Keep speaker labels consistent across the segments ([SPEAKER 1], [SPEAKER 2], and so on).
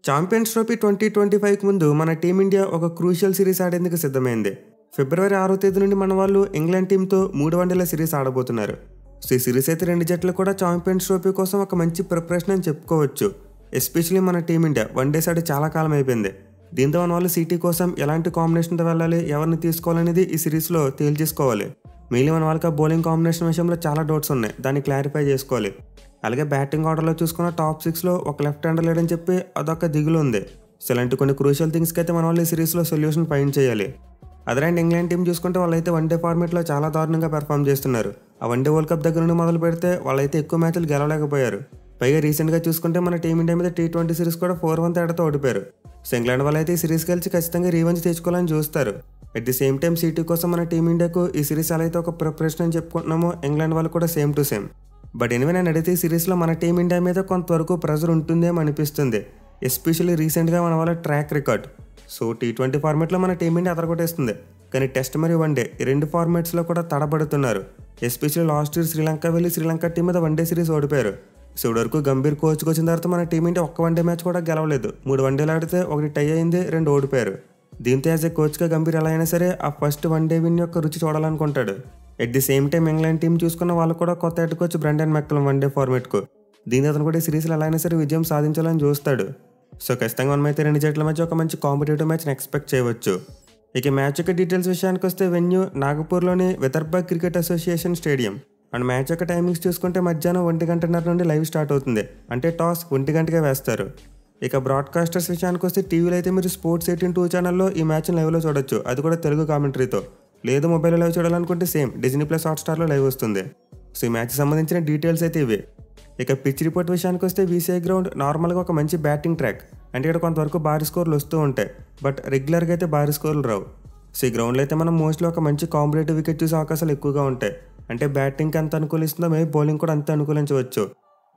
[SPEAKER 1] Champions trophy 2025 ముందు మన team India ఒక క్రూషియల్ సిరీస్ ఆడేందుకు సిద్ధమైంది. ఫిబ్రవరి 6వ తేదీ నుండి మన వాళ్ళు ఇంగ్లాండ్ టీంతో 3 వన్డేల సిరీస్ ఆడబోతున్నారు. ఈ సిరీస్ అయితే రెండు జట్లు కూడా ఛాంపియన్స్ ట్రోఫీ కోసం ఒక మంచి ప్రిపరేషన్ అని చెప్పుకోవచ్చు. ఎస్పెషల్లీ మన టీమిండియా వన్డేస్ ఆడి చాలా కాలం అయిపోయింది. దీంతో మన వాళ్ళు సిటీ కోసం ఎలాంటి కాంబినేషన్తో వెళ్ళాలి, ఎవరిని తీసుకోవాలనేది ఈ సిరీస్లో తేల్చేసుకోవాలి. మిగిలిన మన వాళ్ళకి బౌలింగ్ కాంబినేషన్ విషయంలో చాలా డౌట్స్ ఉన్నాయి, దాన్ని క్లారిఫై చేసుకోవాలి. అలాగే బ్యాటింగ్ ఆర్డర్లో చూసుకున్న టాప్ 6లో ఒక లెఫ్ట్ హ్యాండర్ లేడని చెప్పి అదొక దిగులు ఉంది. సో ఇలాంటి కొన్ని క్రూషియల్ థింగ్స్కి అయితే మన వాళ్ళు ఈ సిరీస్లో సొల్యూషన్ ఫైండ్ చేయాలి. అదే అండ్ ఇంగ్లాండ్ టీం చూసుకుంటే వాళ్ళైతే వన్డే ఫార్మేట్లో చాలా దారుణంగా పెర్ఫామ్ చేస్తున్నారు. ఆ వన్డే వరల్డ్ కప్ దగ్గర నుండి మొదలు పెడితే వాళ్ళైతే ఎక్కువ మ్యాచ్లు గెలవలేకపోయారు. పైగా రీసెంట్గా చూసుకుంటే మన టీమిండియా మీద T20 సిరీస్ కూడా 4-1 తేడాతో ఓడిపోయారు. సో ఇంగ్లాండ్ వాళ్ళైతే ఈ సిరీస్ గెలిచి ఖచ్చితంగా రీవెంజ్ తెచ్చుకోవాలని చూస్తారు. At the same time city కోసం మన టీమిండియాకు ఈ సిరీస్ అలా అయితే ఒక ప్రిపరేషన్ అని చెప్పుకుంటున్నామో, ఇంగ్లాండ్ వాళ్ళు కూడా same to same. But anyway నేను అడిగితే ఈ సిరీస్లో మన టీమిండియా మీద కొంతవరకు ప్రెజర్ ఉంటుందేమో అనిపిస్తుంది. ఎస్పెషల్లీ రీసెంట్గా మన వాళ్ళ ట్రాక్ రికార్డ్. సో T20 ఫార్మాట్లో మన టీమిండియా అదరగొట్టేస్తుంది. కానీ టెస్ట్ మరియు వన్డే ఈ రెండు ఫార్మాట్స్లో కూడా తడబడుతున్నారు. ఎస్పెషల్లీ లాస్ట్ ఇయర్ శ్రీలంక వెళ్ళి శ్రీలంక టీం మీద వన్డే సిరీస్ ఓడిపోయారు. సో ఇప్పటివరకు గంభీర్ కోచ్కి వచ్చిన తర్వాత మన టీమిండియా ఒక్క వన్డే మ్యాచ్ కూడా గెలవలేదు. 3 వన్డేలు ఆడితే ఒకటి టై అయింది, 2 ఓడిపోయారు. దీంతో యాజ్ ఏ కోచ్గా గంభీర్ ఎలా అయినా సరే ఆ ఫస్ట్ వన్డే విన్ యొక్క రుచి చూడాలనుకుంటాడు. At the same time England team చూసుకున్న వాళ్ళు కూడా కొత్త head coach Brendon McCullum one day ఫార్మాట్కు. దీని అతను కూడా ఈ సిరీస్లో ఎలా అయినా సరే విజయం సాధించాలని చూస్తాడు. సో ఖచ్చితంగా మనమైతే రెండు జట్ల మధ్య ఒక మంచి కాంపిటేటివ్ మ్యాచ్ని ఎక్స్పెక్ట్ చేయవచ్చు. ఇక మ్యాచ్ యొక్క డీటెయిల్స్ విషయానికి వస్తే వెన్యూ నాగపూర్లోని Vidarbha cricket association stadium. And match యొక్క టైమింగ్స్ చూసుకుంటే మధ్యాహ్నం 1:30 నుండి లైవ్ స్టార్ట్ అవుతుంది. అంటే టాస్ 1 గంటకే వేస్తారు. ఇక బ్రాడ్కాస్టర్స్ విషయానికి వస్తే టీవీలో అయితే మీరు స్పోర్ట్స్ 18 2 ఛానల్లో ఈ మ్యాచ్ని లైవ్లో చూడొచ్చు, అది కూడా తెలుగు కామెంటరీతో. లేదు మొబైల్లో లైవ్ చూడాలనుకుంటే సేమ్ Disney+ హాట్‌స్టార్లో లైవ్ వస్తుంది. సో ఈ మ్యాచ్కి సంబంధించిన డీటెయిల్స్ అయితే ఇవే. ఇక పిచ్ రిపోర్ట్ విషయానికి వస్తే VCI గ్రౌండ్ నార్మల్గా ఒక మంచి బ్యాటింగ్ ట్రాక్. అంటే ఇక్కడ కొంతవరకు భారీ స్కోర్లు వస్తూ ఉంటాయి, బట్ రెగ్యులర్గా అయితే భారీ స్కోర్లు రావు. సో ఈ గ్రౌండ్లో అయితే మనం మోస్ట్లీ ఒక మంచి కాంపిటేటివ్ వికెట్ చూసే అవకాశాలు ఎక్కువగా ఉంటాయి. అంటే బ్యాటింగ్కి ఎంత అనుకూలిస్తుందో మేబీ బౌలింగ్ కూడా అంతే అనుకూలించవచ్చు.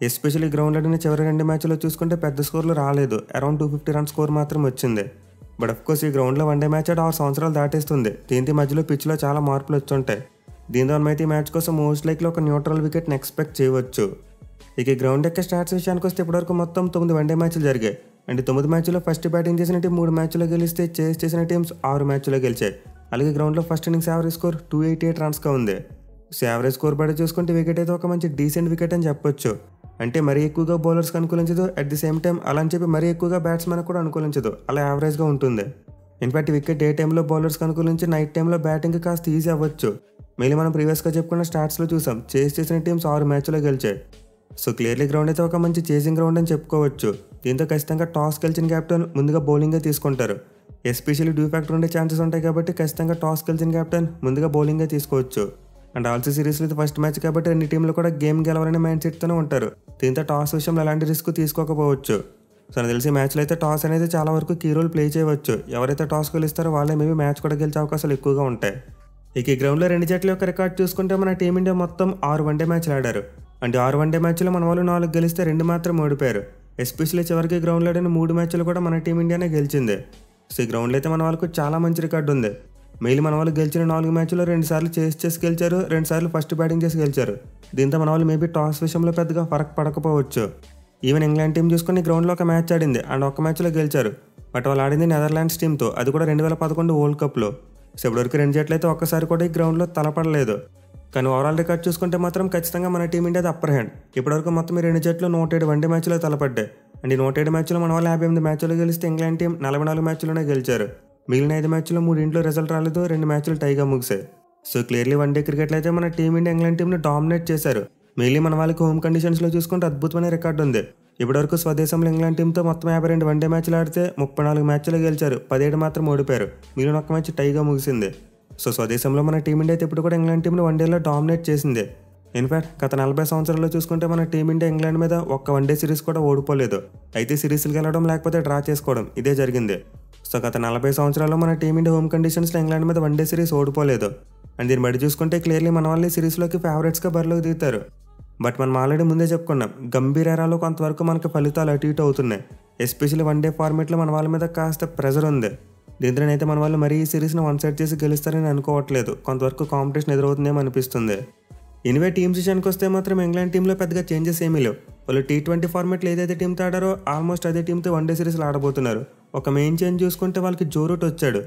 [SPEAKER 1] ఎస్పెషల్లీ గ్రౌండ్ ఆడిన చివరి 2 మ్యాచ్లో చూసుకుంటే పెద్ద స్కోర్లు రాలేదు, అరౌండ్ 250 రన్ స్కోర్ మాత్రం వచ్చింది. బట్ అఫ్కోర్స్ ఈ గ్రౌండ్లో వన్డే మ్యాచ్ ఆడి 6 సంవత్సరాలు దాటేస్తుంది. దీంతో మధ్యలో పిచ్లో చాలా మార్పులు వచ్చుంటాయి. దీంతో మనమైతే ఈ మ్యాచ్ కోసం మోస్ట్ లైక్లో ఒక న్యూట్రల్ వికెట్ని ఎక్స్పెక్ట్ చేయవచ్చు. ఇక గ్రౌండ్ యొక్క స్టాట్స్ విషయానికి వస్తే ఇప్పటివరకు మొత్తం 9 వన్డే మ్యాచ్లు జరిగాయి. అంటే 9 మ్యాచ్లో ఫస్ట్ బ్యాటింగ్ చేసిన టీం 3 మ్యాచ్లో గెలిస్తే చేస్ చేసిన టీమ్స్ 6 మ్యాచ్లో గెలిచాయి. అలాగే గ్రౌండ్లో ఫస్ట్ ఇన్నింగ్స్ యావరేజ్ స్కోర్ 288 రన్స్గా ఉంది. సో యావరేజ్ స్కోర్ బట్టి చూసుకుంటే వికెట్ అయితే ఒక మంచి డీసెంట్ వికెట్ అని చెప్పొచ్చు. అంటే మరీ ఎక్కువగా బౌలర్స్కి అనుకూలించదు, అట్ ది సేమ్ టైం అలా అని చెప్పి మరీ ఎక్కువగా బ్యాట్స్మెన్ కూడా అనుకూలించదు, అలా యావరేజ్గా ఉంటుంది. ఇన్ఫాక్ట్ వికెట్ డే టైంలో బౌలర్స్కి అనుకూలించి నైట్ టైంలో బ్యాటింగ్ కాస్త ఈజీ అవ్వచ్చు. మళ్ళీ మనం ప్రీవియస్గా చెప్పుకున్న స్టాట్స్లో చూసాం, చేస్ చేసిన టీమ్స్ 6 మ్యాచ్లో గెలిచాయి. సో క్లియర్లీ గ్రౌండ్ అయితే ఒక మంచి చేసింగ్ గ్రౌండ్ అని చెప్పుకోవచ్చు. దీంతో ఖచ్చితంగా టాస్ గెలిచిన కెప్టెన్ ముందుగా బౌలింగే తీసుకుంటారు. ఎస్పెషల్లీ డ్యూ ఫ్యాక్టర్ ఉండే ఛాన్సెస్ ఉంటాయి కాబట్టి ఖచ్చితంగా టాస్ గెలిచిన కెప్టెన్ ముందుగా బౌలింగే తీసుకోవచ్చు. అండ్ ఆల్సో సిరీస్లో ఇది ఫస్ట్ మ్యాచ్ కాబట్టి రెండు టీంలు కూడా గేమ్ గెలవాలనే మైండ్ సెట్తోనే ఉంటారు. దీంతో టాస్ విషయంలో ఎలాంటి రిస్క్ తీసుకోకపోవచ్చు. సో నాకు తెలిసి మ్యాచ్లో అయితే టాస్ అనేది చాలా వరకు కీ రోల్ ప్లే చేయవచ్చు. ఎవరైతే టాస్ గెలుస్తారో వాళ్ళే మేబీ మ్యాచ్ కూడా గెలిచే అవకాశాలు ఎక్కువగా ఉంటాయి. ఇక ఈ గ్రౌండ్లో రెండు జట్ల యొక్క రికార్డ్ చూసుకుంటే మన టీమిండియా మొత్తం 6 వన్డే మ్యాచ్లు ఆడారు. అంటే 6 వన్డే మ్యాచ్లో మన వాళ్ళు 4 గెలిస్తే 2 మాత్రం ఓడిపోయారు. ఎస్పెషల్లీ చివరికి గ్రౌండ్లో ఆడిన 3 మ్యాచ్లు కూడా మన టీమిండియానే గెలిచింది. సో ఈ గ్రౌండ్లో అయితే మన వాళ్ళకు చాలా మంచి రికార్డు ఉంది. మెయిన్ మన వాళ్ళు గెలిచిన 4 మ్యాచ్లో 2 సార్లు చేసి గెలిచారు, 2 సార్లు ఫస్ట్ బ్యాటింగ్ చేసి గెలిచారు. దీంతో మన వాళ్ళు మేబీ టాస్ విషయంలో పెద్దగా ఫరక్ పడకపోవచ్చు. ఈవెన్ ఇంగ్లాండ్ టీం చూసుకుని గ్రౌండ్లో ఒక మ్యాచ్ ఆడింది అండ్ ఒక మ్యాచ్లో గెలిచారు. బట్ వాళ్ళు ఆడింది నెదర్లాండ్స్ టీంతో, అది కూడా 2011 వరల్డ్ కప్లో. సో ఇప్పటివరకు రెండు జట్లు అయితే ఒక్కసారి కూడా ఈ గ్రౌండ్లో తలపడలేదు. కానీ ఓవరాల్ రికార్డ్ చూసుకుంటే మాత్రం ఖచ్చితంగా మన టీమిండియాది అప్పర్ హ్యాండ్. ఇప్పటివరకు మొత్తం ఈ రెండు జట్లు 107 వన్డే మ్యాచ్లో తలపడ్డాయి. అండ్ ఈ 107 మ్యాచ్లో మన వాళ్ళు 58 మ్యాచ్లో గెలిస్తే ఇంగ్లాండ్ టీం 44 మ్యాచ్లోనే గెలిచారు. మిగిలిన 5 మ్యాచ్లో 3 రిజల్ట్ రాలేదు, 2 మ్యాచ్లు టైగా ముగిసాయి. సో క్లియర్లీ వన్డే క్రికెట్లో అయితే మన టీమిండియా ఇంగ్లాండ్ టీంని డామినేట్ చేశారు. మిగిలిన మన వాళ్ళకి హోమ్ కండిషన్స్లో చూసుకుంటే అద్భుతమైన రికార్డు ఉంది. ఇప్పటివరకు స్వదేశంలో ఇంగ్లాండ్ టీంతో మొత్తం 52 వన్డే మ్యాచ్లు ఆడితే 34 మ్యాచ్లో గెలిచారు, 17 మాత్రం ఓడిపోయారు. మిగిలిన ఒక మ్యాచ్ టైగా ముగిసింది. సో స్వదేశంలో మన టీమిండియా అయితే ఇప్పుడు కూడా ఇంగ్లాండ్ టీంని వన్డేలో డామినేట్ చేసింది. ఇన్ఫాక్ట్ గత 40 సంవత్సరాల్లో చూసుకుంటే మన టీమిండియా ఇంగ్లాండ్ మీద ఒక్క వన్డే సిరీస్ కూడా ఓడిపోలేదు. అయితే సిరీస్లు గెలవడం లేకపోతే డ్రా చేసుకోవడం ఇదే జరిగింది. సో గత 40 సంవత్సరాల్లో మన టీమిండియా హోమ్ కండిషన్స్లో ఇంగ్లాండ్ మీద వన్డే సిరీస్ ఓడిపోలేదు. అండ్ దీన్ని బట్టి చూసుకుంటే క్లియర్లీ మన వాళ్ళని సిరీస్లోకి ఫేవరెట్స్గా బరిలోకి దిగుతారు. బట్ మనం ఆల్రెడీ ముందే చెప్పుకున్నాం, గంభీర్ ఎరాలో కొంతవరకు మనకు ఫలితాలు అటు ఇటు అవుతున్నాయి. ఎస్పెషల్లీ వన్డే ఫార్మేట్లో మన వాళ్ళ మీద కాస్త ప్రెజర్ ఉంది. దీంతోనైతే మన వాళ్ళు మరీ ఈ సిరీస్ని 1 సైడ్ చేసి గెలుస్తారని అనుకోవట్లేదు. కొంతవరకు కాంపిటీషన్ ఎదురవుతుందేమో అనిపిస్తుంది. ఎనివే టీమ్స్ విషయానికి వస్తే మాత్రం ఇంగ్లాండ్ టీంలో పెద్దగా చేంజెస్ ఏమీ లేవు. వాళ్ళు T20 ఫార్మాట్లో ఏదైతే టీంతో ఆడారో ఆల్మోస్ట్ అదే టీంతో వన్డే సిరీస్లో ఆడబోతున్నారు. ఒక మెయిన్ చేంజ్ చూసుకుంటే వాళ్ళకి జో రూట్ వచ్చాడు.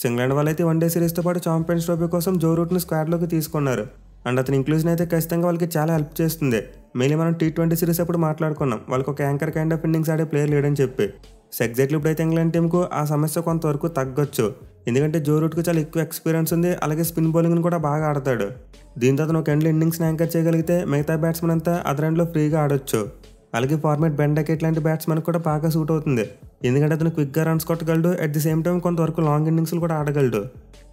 [SPEAKER 1] ఇంగ్లాండ్ వాళ్ళైతే వన్డే సిరీస్తో పాటు ఛాంపియన్స్ ట్రోఫీ కోసం జో రూట్ని స్క్వాడ్లోకి తీసుకున్నారు. అండ్ అతని ఇంక్లూజన్ అయితే ఖచ్చితంగా వాళ్ళకి చాలా హెల్ప్ చేస్తుంది. మెయిన్లీ మనం T20 సిరీస్ అప్పుడు మాట్లాడుకున్నాం వాళ్ళకి ఒక యాంకర్ కైండ్ ఆఫ్ ఇన్నింగ్స్ ఆడే ప్లేయర్ లేడని చెప్పి. ఎగ్జాక్ట్లీ ఇప్పుడైతే ఇంగ్లాండ్ టీంకు ఆ సమస్య కొంతవరకు తగ్గొచ్చు. ఎందుకంటే జో రూట్కి చాలా ఎక్కువ ఎక్స్పీరియన్స్ ఉంది, అలాగే స్పిన్ బౌలింగ్ని కూడా బాగా ఆడతాడు. దీంతో అతను ఒక ఎండ్లో ఇన్నింగ్స్ని యాంకర్ చేయగలిగితే మిగతా బ్యాట్స్మెన్ అంతా అదర్ ఎండ్లో ఫ్రీగా ఆడొచ్చు. అలాగే ఫార్మేట్ బెన్ డకెట్ లాంటి బ్యాట్స్మెన్ కూడా బాగా సూట్ అవుతుంది. ఎందుకంటే అతను క్విక్గా రన్స్ కొట్టగలడు, అట్ ది సేమ్ టైం కొంతవరకు లాంగ్ ఇన్నింగ్స్లు కూడా ఆడగలడు.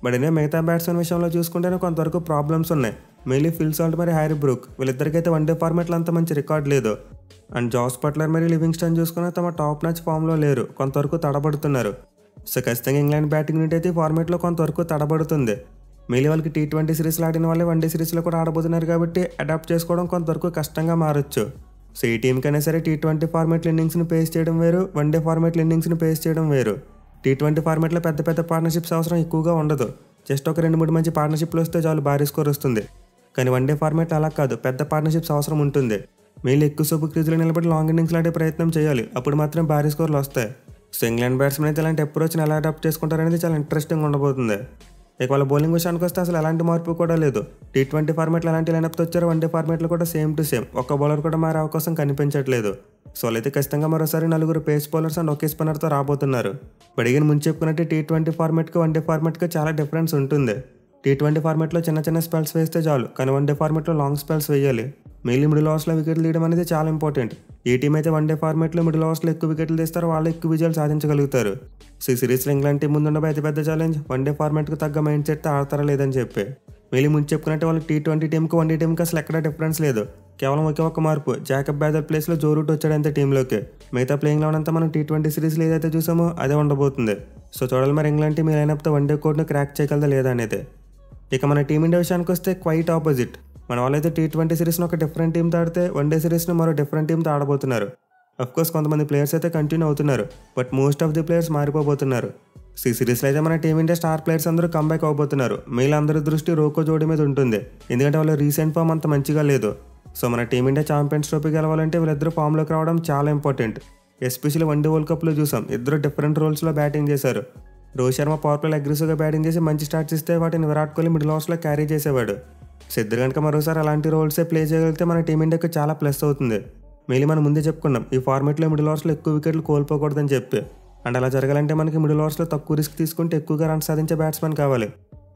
[SPEAKER 1] బట్ అయినా మిగతా బ్యాట్స్మెన్ విషయంలో చూసుకుంటేనే కొంతవరకు ప్రాబ్లమ్స్ ఉన్నాయి. మెయిన్లీ ఫిల్ సాల్ట్ మరి హ్యారీ బ్రూక్ వీళ్ళిద్దరికైతే వన్డే ఫార్మాట్లో అంత మంచి రికార్డ్ లేదు. అండ్ జాస్ బట్లర్ మరి లివింగ్స్టన్ చూసుకుని తమ టాప్ మ్యాచ్ ఫామ్లో లేరు, కొంతవరకు తడబడుతున్నారు. సో ఖచ్చితంగా ఇంగ్లాండ్ బ్యాటింగ్ యూనిట్ అయితే ఫార్మాట్లో కొంతవరకు తడబడుతుంది. మెయిన్లీ వాళ్ళకి T20 సిరీస్లో ఆడిన వాళ్ళే వన్డే సిరీస్లో కూడా ఆడబోతున్నారు కాబట్టి అడాప్ట్ చేసుకోవడం కొంతవరకు కష్టంగా మారచ్చు. సో ఈ టీంకైనా సరే T20 ఫార్మాట్లో ఇన్నింగ్స్ని పేస్ చేయడం వేరు, వన్డే ఫార్మాట్లో ఇన్నింగ్స్ని పేస్ చేయడం వేరు. T20 ఫార్మాట్లో పెద్ద పెద్ద పార్ట్నర్షిప్స్ అవసరం ఎక్కువగా ఉండదు. జస్ట్ ఒక 2-3 మంచి పార్ట్నర్షిప్లు వస్తే చాలు భారీ స్కోర్ వస్తుంది. కానీ వన్డే ఫార్మాట్ అలా కాదు, పెద్ద పార్ట్నర్షిప్స్ అవసరం ఉంటుంది. మెయిన్లీ ఎక్కువ సూపు క్రీజులో నిలబడి లాంగ్ ఇన్నింగ్స్లో ఆడే ప్రయత్నం చేయాలి, అప్పుడు మాత్రం భారీ స్కోర్లు వస్తాయి. సో ఇంగ్లాండ్ బ్యాట్స్మెన్ అయితే ఇలాంటి అప్రోచ్ని ఎలా అడాప్ట్ చేసుకుంటారనేది చాలా ఇంట్రెస్టింగ్ ఉండబోతుంది. ఇక వాళ్ళ బౌలింగ్ విషయానికి వస్తే అసలు ఎలాంటి మార్పు కూడా లేదు. T20 ఫార్మాట్లో ఎలాంటి లైనప్తో వచ్చారో వన్డే ఫార్మాట్లో కూడా సేమ్ టు సేమ్, ఒక్క బౌలర్ కూడా మారే అవకాశం కనిపించట్లేదు. సో వాళ్ళైతే ఖచ్చితంగా మరోసారి 4 పేస్ బౌలర్స్ అండ్ ఒకే స్పిన్నర్తో రాబోతున్నారు. బడిగిన ముందు చెప్పుకున్నట్టు T20 ఫార్మాట్కి వన్డే ఫార్మాట్కి చాలా డిఫరెన్స్ ఉంటుంది. T20 ఫార్మాట్లో చిన్న చిన్న స్పెల్స్ వేస్తే చాలు, కానీ వన్డే ఫార్మాట్లో లాంగ్ స్పెల్స్ వేయాలి. మెయిన్లీ మిడిల్ ఓవర్స్లో వికెట్లు తీయడం అనేది చాలా ఇంపార్టెంట్. ఏ టీం అయితే వన్డే ఫార్మాట్లో మిడిల్ ఓవర్స్లో ఎక్కువ వికెట్లు తీస్తారో వాళ్ళు ఎక్కువ విజయాలు సాధించగలుగుతారు. సో ఈ సిరీస్లో ఇంగ్లాండ్ టీం ముందు ఉన్న అతిపెద్ద ఛాలెంజ్ వన్డే ఫార్మాట్కి తగ్గ మైండ్ సెట్తో ఆడతారా లేదని చెప్పి. మెయిన్లీ ముందు చెప్పుకున్నట్టు వాళ్ళకి T20 టీంకి వన్డే టీంకి అసలు ఎక్కడ డిఫరెన్స్ లేదు. కేవలం ఒకే ఒక్క మార్పు, జాకబ్ బ్యాదర్ ప్లేస్లో జో రూట్ వచ్చాడు అంతే టీంలోకి. మిగతా ప్లేయింగ్ లెవెన్ అంతా మనం T20 సిరీస్లో ఏదైతే చూసామో అదే ఉండబోతుంది. సో చూడాలి మరి ఇంగ్లాండ్ టీం ఈ లైనప్తో వన్డే కోడ్ను క్రాక్ చేయగలదా లేదా అనేది. ఇక మన టీమిండియా విషయానికి వస్తే క్వైట్ ఆపోజిట్. మన వాళ్ళైతే T20 సిరీస్ని ఒక డిఫరెంట్ టీంతో ఆడితే వన్డే సిరీస్ని మరో డిఫరెంట్ టీంతో ఆడబోతున్నారు. అఫ్కోర్స్ కొంతమంది ప్లేయర్స్ అయితే కంటిన్యూ అవుతున్నారు, but most of the players మారిపోబోతున్నారు. సో ఈ సిరీస్లో అయితే మన టీమిండియా స్టార్ ప్లేయర్స్ అందరూ కంబ్యాక్ అవబోతున్నారు. మెయిల్ అందరి దృష్టి రోకో జోడీ మీద ఉంటుంది, ఎందుకంటే వాళ్ళ రీసెంట్ ఫామ్ అంత మంచిగా లేదు. సో మన టీమిండియా ఛాంపియన్స్ ట్రోఫీ గెలవాలంటే వీళ్ళిద్దరు ఫామ్లోకి రావడం చాలా ఇంపార్టెంట్. ఎస్పెషల్లీ వన్డే వరల్డ్ కప్లో చూసాం, ఇద్దరు డిఫరెంట్ రోల్స్లో బ్యాటింగ్ చేశారు. రోహిత్ శర్మ పవర్ ప్లేలో అగ్రెసివ్గా బ్యాటింగ్ చేసి మంచి స్టార్ట్స్ ఇస్తే వాటిని విరాట్ కోహ్లీ మిడిల్ ఓవర్స్లో క్యారీ చేసేవాడు. సో ఇద్దరు కనుక మరోసారి అలాంటి రోల్సే ప్లే చేయగలిగితే మన టీమిండియాకి చాలా ప్లస్ అవుతుంది. మెయిన్లీ మనం ముందే చెప్పుకున్నాం ఈ ఫార్మాట్లో మిడిల్ ఓవర్స్లో ఎక్కువ వికెట్లు కోల్పోకూడదని చెప్పి. అండ్ అలా జరగాలంటే మనకి మిడిల్ ఓవర్స్లో తక్కువ రిస్క్ తీసుకుంటే ఎక్కువగా రన్స్ సాధించే బ్యాట్స్మెన్ కావాలి.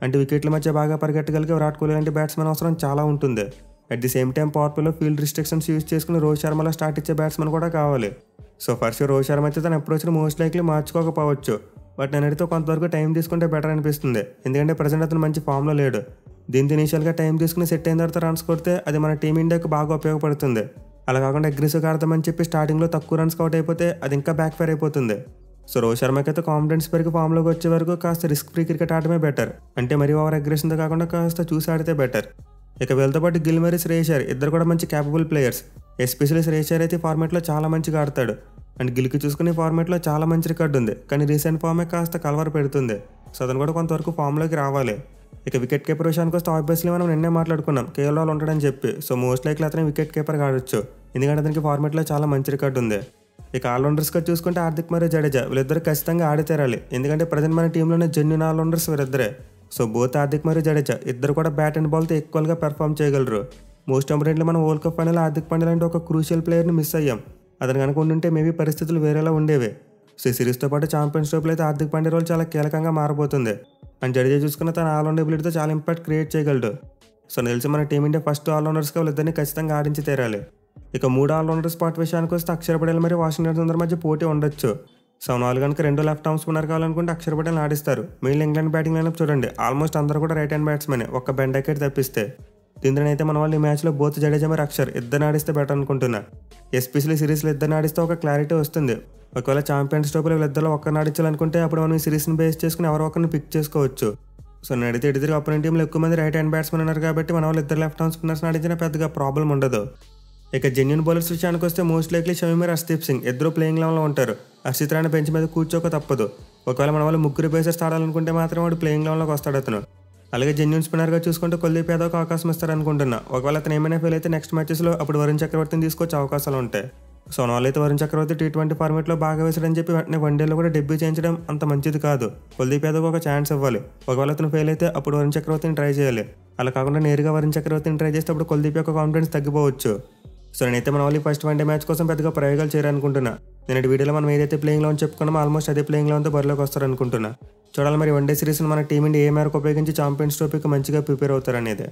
[SPEAKER 1] అంటే వికెట్ల మధ్య బాగా పరిగెట్టగలిగే విరాట్ కోహ్లీ లాంటి బ్యాట్స్మెన్ అవసరం చాలా ఉంటుంది. At the same time power ప్లేలో ఫీల్డ్ రిస్ట్రిక్షన్స్ యూజ్ చేసుకుని రోహిత్ శర్మలో స్టార్ట్ ఇచ్చే బ్యాట్స్మెన్ కూడా కావాలి. సో ఫస్ట్ రోహిత్ శర్మ అయితే తన అప్రోచ్ని మోస్ట్ లైక్లీ మార్చుకోకపోవచ్చు, బట్ నేను అడిగితే కొంతవరకు టైం తీసుకుంటే బెటర్ అనిపిస్తుంది. ఎందుకంటే ప్రజెంట్ అతను మంచి ఫామ్లో లేడు. దీంతో ఇనిషియల్గా టైం తీసుకుని సెట్ అయిన తర్వాత రన్స్ కొడితే అది మన టీమిండియాకు బాగా ఉపయోగపడుతుంది. అలా కాకుండా అగ్రెసివ్గా ఆడతామని చెప్పి స్టార్టింగ్లో తక్కువ రన్స్ అవుట్ అయిపోతే అది ఇంకా బ్యాక్ ఫైర్ అయిపోతుంది. సో రోహిత్ శర్మకి అయితే కాన్ఫిడెన్స్ పెరిగి ఫామ్లోకి వచ్చే వరకు కాస్త రిస్క్ ఫ్రీ క్రికెట్ ఆడమే బెటర్. అంటే మరీ ఓవర్ అగ్రెషన్తో కాకుండా కాస్త చూసి ఆడితే బెటర్. ఇక వీళ్ళతో పాటు గిల్ మరి శ్రేయస్ అయ్యర్ ఇద్దరు కూడా మంచి capable players. Especially Shreyas Iyer అయితే ఫార్మాట్లో చాలా మంచిగా ఆడతాడు. అండ్ గిల్కి చూసుకునే ఫార్మాట్లో చాలా మంచి రికార్డు ఉంది, కానీ రీసెంట్ ఫామే కాస్త కలవర పెడుతుంది. సో అతను కూడా కొంతవరకు ఫామ్లోకి రావాలి. ఇక వికెట్ కీపర్ విషయానికి వస్తే ఆబ్వియస్లీ మనం నిన్నే మాట్లాడుకున్నాం కేఎల్ రాహుల్ ఉంటాడని చెప్పి. సో మోస్ట్ లైక్లీ అతను వికెట్ కీపర్గా ఆడొచ్చు, ఎందుకంటే అతనికి ఫార్మాట్లో చాలా మంచి రికార్డు ఉంది. ఇక ఆల్రౌండర్స్గా చూసుకుంటే హార్దిక్ మరియు జడేజా వీళ్ళిద్దరు ఖచ్చితంగా ఆడితేరాలి, ఎందుకంటే ప్రజెంట్ మన టీంలోనే జెన్యూన్ ఆల్రౌండర్స్ వీరిద్దరే. సో బోత్ హార్దిక్ మరియు జడేజా ఇద్దరు కూడా బ్యాట్ అండ్ బాల్తో ఈక్వల్గా పెర్ఫామ్ చేయగలరు. మోస్ట్ ఇంపార్టెంట్లీ మనం world cup final Hardik Pandya లాంటి ఒక క్రూషియల్ ప్లేయర్ని మిస్ అయ్యాం. అతను కనుక ఉండుంటే మేబీ పరిస్థితులు వేరేలా ఉండేవి. సో ఈ సిరీస్తో పాటు ఛాంపియన్స్ ట్రోఫీలో అయితే హార్దిక్ పాండ్యా రోల్ చాలా కీలకంగా మారబోతుంది. అండ్ జడేజా చూసుకున్న తన ఆల్రౌండ్ ఎబిలిటీతో చాలా ఇంపాక్ట్ క్రియేట్ చేయగలడు. సో తెలిసి మన టీమిండియా ఫస్ట్ ఆల్రౌండర్స్గా వాళ్ళిద్దరిని ఖచ్చితంగా ఆడించి తీరాలి. ఇక 3 ఆల్రౌండర్ స్పాట్ విషయానికి వస్తే అక్షర్ పటేల్ మరియు వాషింగ్టన్ సుందర్ మధ్య పోటీ ఉండొచ్చు. సో వాళ్ళు కనుక 2 లెఫ్ట్ ఆర్మ్ స్పిన్నర్ కావాలనుకుంటే అక్షర్ పటేల్ ఆడిస్తారు. మెయిన్ ఇంగ్లాండ్ బ్యాటింగ్ లైనప్ చూడండి, ఆల్మోస్ట్ అందరూ కూడా రైట్ హ్యాండ్ బ్యాట్స్మెన్, ఒక్క బెన్ డకెట్ తప్పిస్తే. దీంతోనైతే మన వాళ్ళు ఈ మ్యాచ్లో బోత్ జడేజా మరి అక్షర్ ఇద్దరిని ఆడిస్తే బెటర్ అనుకుంటున్నా. ఎస్పెషల్లీ సిరీస్లో ఇద్దరిని ఆడిస్తే ఒక క్లారిటీ వస్తుంది. ఒకవేళ ఛాంపియన్స్ ట్రోఫీలో వీళ్ళిద్దరిలో ఒక్కరిని ఆడించాలనుకుంటే అప్పుడు మనం ఈ సిరీస్ని బేస్ చేసుకుని ఎవరో ఒకరిని పిక్ చేసుకోవచ్చు. సో నేను అడిగితే ఇద్దరు అపోనెంట్ టీంలో ఎక్కువ మంది రైట్ హ్యాండ్ బ్యాట్స్మెన్ ఉన్నారు కాబట్టి మన వాళ్ళు ఇద్దరు లెఫ్ట్ ఆర్మ్ స్పిన్నర్స్ ఆడించిన పెద్దగా ప్రాబ్లం ఉండదు. ఇక జెన్యూన్ బౌలర్స్ విషయానికి వస్తే మోస్ట్ లైక్లీ షమి మరియు హర్షదీప్ సింగ్ ఇద్దరు ప్లేయింగ్ లెవెన్లో ఉంటారు. హర్షిత్ రాణా బెంచ్ మీద కూర్చోక తప్పదు. ఒకవేళ మన వాళ్ళు ముగ్గురు పేసర్స్ ఆడాలనుకుంటే మాత్రం వాడు ప్లేయింగ్ లెవెన్లోకి వస్తాడు అతను. అలాగే జెన్యూన్ స్పిన్నర్గా చూసుకుంటే కుల్దీప్ యాదవ్కి అవకాశం ఇస్తారనుకుంటున్నా. ఒకవేళ అతను ఏమైనా ఫెయిల్ అయితే నెక్స్ట్ మ్యాచెస్లో అప్పుడు వరుణ్ చక్రవర్తిని తీసుకొచ్చే అవకాశాలు ఉంటాయి. సో నాలుగు అయితే వరుణ్ చక్రవర్తి T20 ఫార్మేట్లో బాగా వేసాడని చెప్పి వెంటనే వన్డేలో కూడా డెబ్యూ చేయించడం అంత మంచిది కాదు. కుల్దీప్ యాదవ్కి ఒక ఛాన్స్ ఇవ్వాలి. ఒకవేళ అతను ఫెయిల్ అయితే అప్పుడు వరుణ్ చక్రవర్తిని ట్రై చేయాలి. అలా కాకుండా నేరుగా వరుణ్ చక్రవర్తిని ట్రై చేస్తే అప్పుడు కుల్దీప్ యొక్క కాన్ఫిడెన్స్ తగ్గిపోవచ్చు. సో నేనైతే మన వాళ్ళు ఫస్ట్ వన్డే మ్యాచ్ కోసం పెద్దగా ప్రయోగాలు చేయాలనుకుంటున్నా. నేను వీడియోలో మనం ఏదైతే ప్లేయింగ్ లెవెన్ చెప్పుకున్నామో ఆల్మోస్ట్ అదే ప్లేయింగ్ లెవెన్తో బరిలోకి వస్తారనుకుంటున్నా. చూడాలి మరి వన్డే సిరీస్ని మన టీం ఇండియా ఏ మేరకు ఉపయోగించి ఛాంపియన్స్ ట్రోఫీకి మంచిగా ప్రిపేర్ అవుతారనేది.